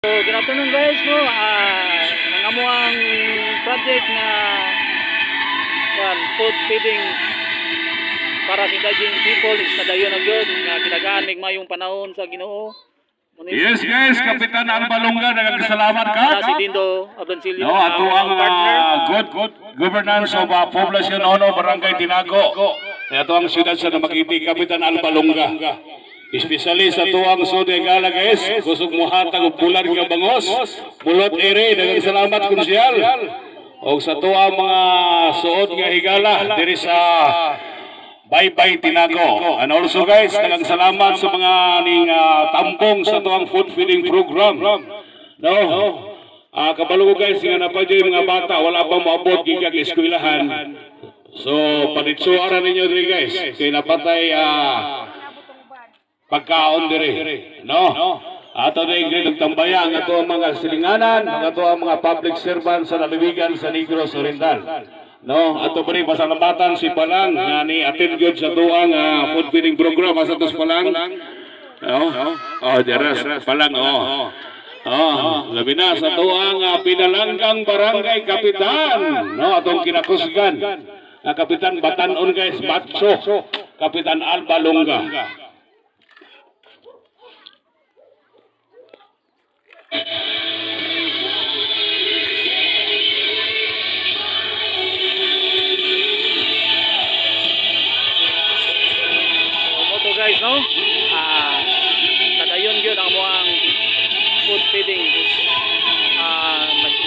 So, good afternoon guys, no? Ang amuang project na food feeding para sa daging people is nadayon na yun na kinagaan mayong panahon sa Ginoo. Yes guys, Kapitan Albalonga, nagkasalamat ka. Si Dindo Ablancillo, No, ato ang good governance of Poblacion Ono, Barangay Tinago. Ito ang siyudad sa Namakiti, Kapitan Albalonga. Especially sa tuwang Sude Gala guys, kusog muhatag og bulan nga bangos. Bulot ere, nagkasalamat konsyal. O sa tuwang mga suod nga higala diri sa Bye-bye Tinago. And also guys, nagkasalamat sa mga ning tambong sa tuwang food feeding program. No? Kabalo ko guys, nga napadyo yung mga bata, wala pang maabot gigag eskwelahan. So, panitsuaran ninyo diri guys. Kaya napatay pagkaon diri. No? Ato na yung tambayan, ato ang mga silinganan, ato ang mga public servants sa lalawigan sa Negros Oriental. No, ato pa rin pasalamatan si Palang nga ni attend gyud sa tuang food feeding program sa tos Palang. Deras Palang labi na sa tuang pinalanggang barangay kapitan. No, atong kinakusgan. Kapitan Batanon guys, Batso, Kapitan Albalonga. Guys, no? Kadayon yun ang muang food feeding.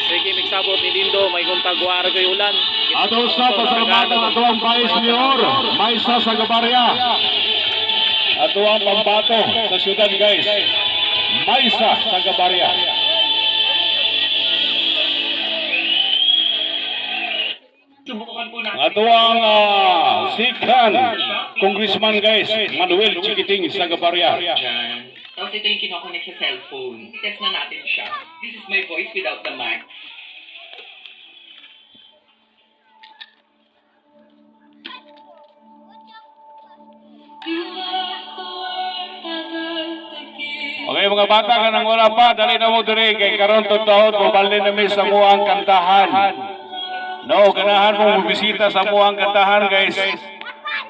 Sige, migsabot ni Dindo, may guntagwara kayo ulan. Ato sa pasalamatan ato ang Vice Mayor, Maisa Sagabarya. Ato ang pambato sa syudad guys, Maisa Sagabarya. Ato ang Sikhan Congressman guys, Manuel Chikiting Sagabarya. Tapos ito yung kinokonek sa cellphone. I-test na natin siya. This is my voice without the mic. Okay mga bata ka nang wala pa, dali na mo diri kay karon taon mabalin na mi sa muang kantahan. No, ganahan mo bisita sa muang kantahan guys.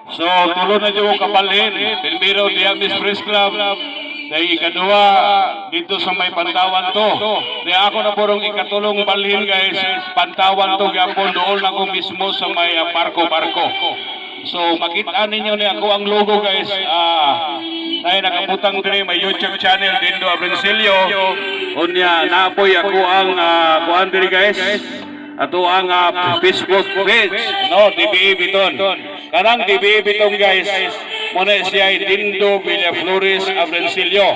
So, tulo na dyan kapalhin. Primero, Diamis Press Club. Dahil ikadua, dito sa may Pantawan to. Dahil ako na purong ikatulong balhin guys. Pantawan to, gapon doon ako mismo sa may barko-barko. So, makita ninyo ni ako ang logo guys. Dahil nakabutang din may YouTube channel Dindo Ablancillo. Unya, napoy ako ang kuhan din guys. Ato ang Facebook page, no, DBA Biton. Kanang DBA Biton guys, muna siya ay Dindo Villaflores Ablancillo.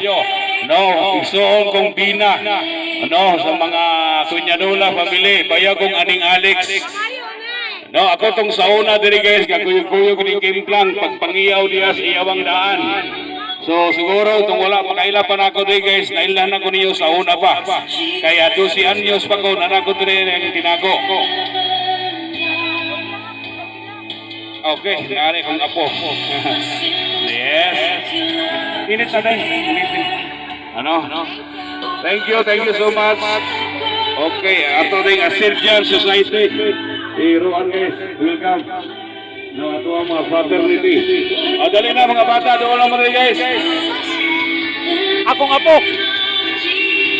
No, igsoon kong Bina, no, sa mga Kunyanola family, bayagong aning Alex. No, ako tong sauna diri guys, kaguyog-guyog ni Kimplang, pagpangiyaw diya sa iyawang daan. So siguro itong wala makaila pa na ako diri guys, nailan ako niyo sa una pa. Kaya 12 anyos pa ko na ako diri ng Tinago. Okay, nari kong apo. Yes. Init na din. Ano? Thank you so much. Okay, ato ding Assyrian Society. Roan guys, welcome. No, ato ang mga fraternity. Dali na mga bata, doon lang mga guys. Akong apo.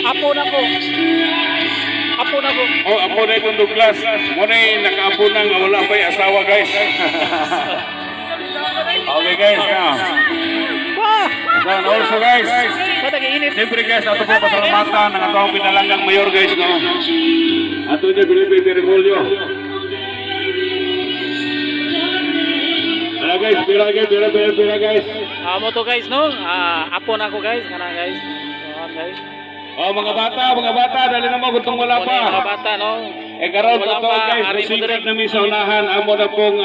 Apo na ko. Apo na ko. Oh, apo na itong Douglas. Muna yung naka-apo nang wala pa yung asawa guys. Okay guys, now. And also guys, siyempre guys, ato po pasalamatan ng ato ang pinalanggang mayor guys, no? Ato niya Felipe Tirigolio. Guys, pira guys. Mo to guys, no? Apo na ko guys, kana guys. Guys. Mga bata, dali na mo gutong wala pa. Mga bata, no? Karon Wala to pa, guys, ari mo sikat diri. na mi sa unahan amo na pong